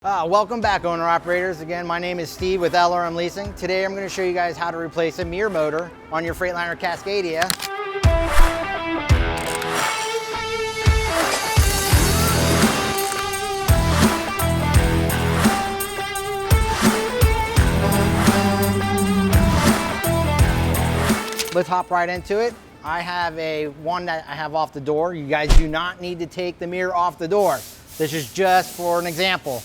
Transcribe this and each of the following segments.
Welcome back, owner operators. Again, my name is Steve with LRM Leasing. Today I'm going to show you guys how to replace a mirror motor on your Freightliner Cascadia. Let's hop right into it. I have one that I have off the door. You guys do not need to take the mirror off the door. This is just for an example.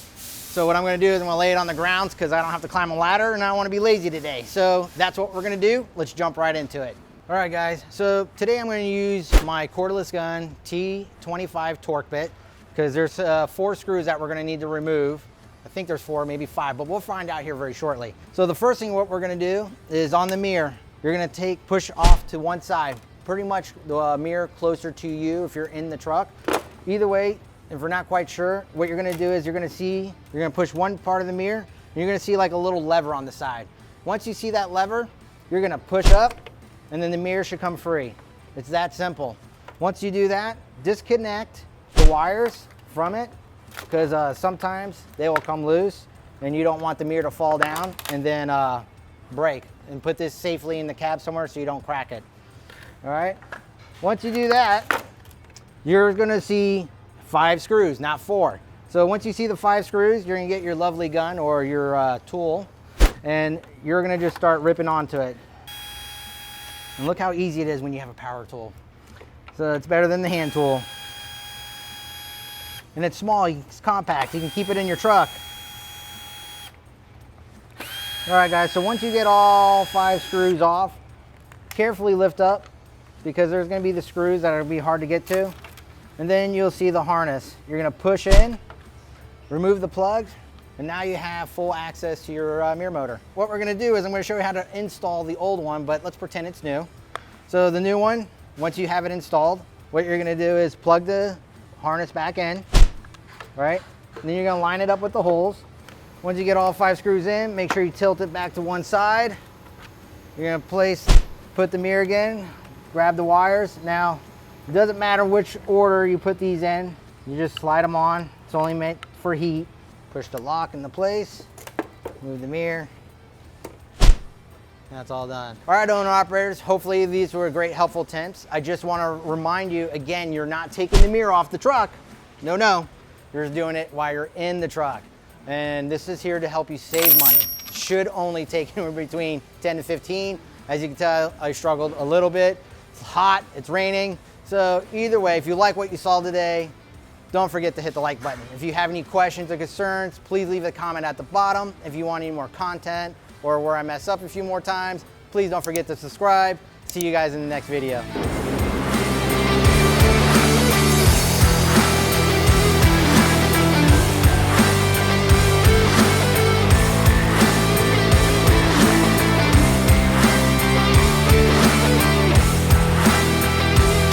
So what I'm gonna do is I'm gonna lay it on the grounds because I don't have to climb a ladder and I don't wanna be lazy today. So that's what we're gonna do. Let's jump right into it. All right, guys. So today I'm gonna use my cordless gun T25 torque bit because there's 4 screws that we're gonna need to remove. I think there's 4, maybe 5, but we'll find out here very shortly. So the first thing what we're gonna do is on the mirror, you're gonna push off to one side, pretty much the mirror closer to you if you're in the truck. Either way, if we're not quite sure, what you're gonna do is you're gonna push one part of the mirror, and you're gonna see like a little lever on the side. Once you see that lever, you're gonna push up, and then the mirror should come free. It's that simple. Once you do that, disconnect the wires from it, because sometimes they will come loose, and you don't want the mirror to fall down and then break. And put this safely in the cab somewhere so you don't crack it. All right? Once you do that, you're gonna see 5 screws, not 4. So once you see the 5 screws, you're gonna get your lovely gun or your tool, and you're gonna just start ripping onto it. And look how easy it is when you have a power tool. So it's better than the hand tool. And it's small, it's compact, you can keep it in your truck. All right, guys, so once you get all 5 screws off, carefully lift up because there's gonna be the screws that are gonna be hard to get to. And then you'll see the harness. You're gonna push in, remove the plugs, and now you have full access to your mirror motor. What we're gonna do is I'm gonna show you how to install the old one, but let's pretend it's new. So the new one, once you have it installed, what you're gonna do is plug the harness back in, right? And then you're gonna line it up with the holes. Once you get all 5 screws in, make sure you tilt it back to one side. You're gonna put the mirror again, grab the wires. Now, it doesn't matter which order you put these in, you just slide them on. It's only meant for heat. Push the lock into place, move the mirror. That's all done. All right, owner operators, hopefully these were great helpful tips. I just wanna remind you, again, you're not taking the mirror off the truck. No, you're just doing it while you're in the truck. And this is here to help you save money. Should only take anywhere between 10 to 15. As you can tell, I struggled a little bit. It's hot, it's raining. So either way, if you like what you saw today, don't forget to hit the like button. If you have any questions or concerns, please leave a comment at the bottom. If you want any more content or where I mess up a few more times, please don't forget to subscribe. See you guys in the next video.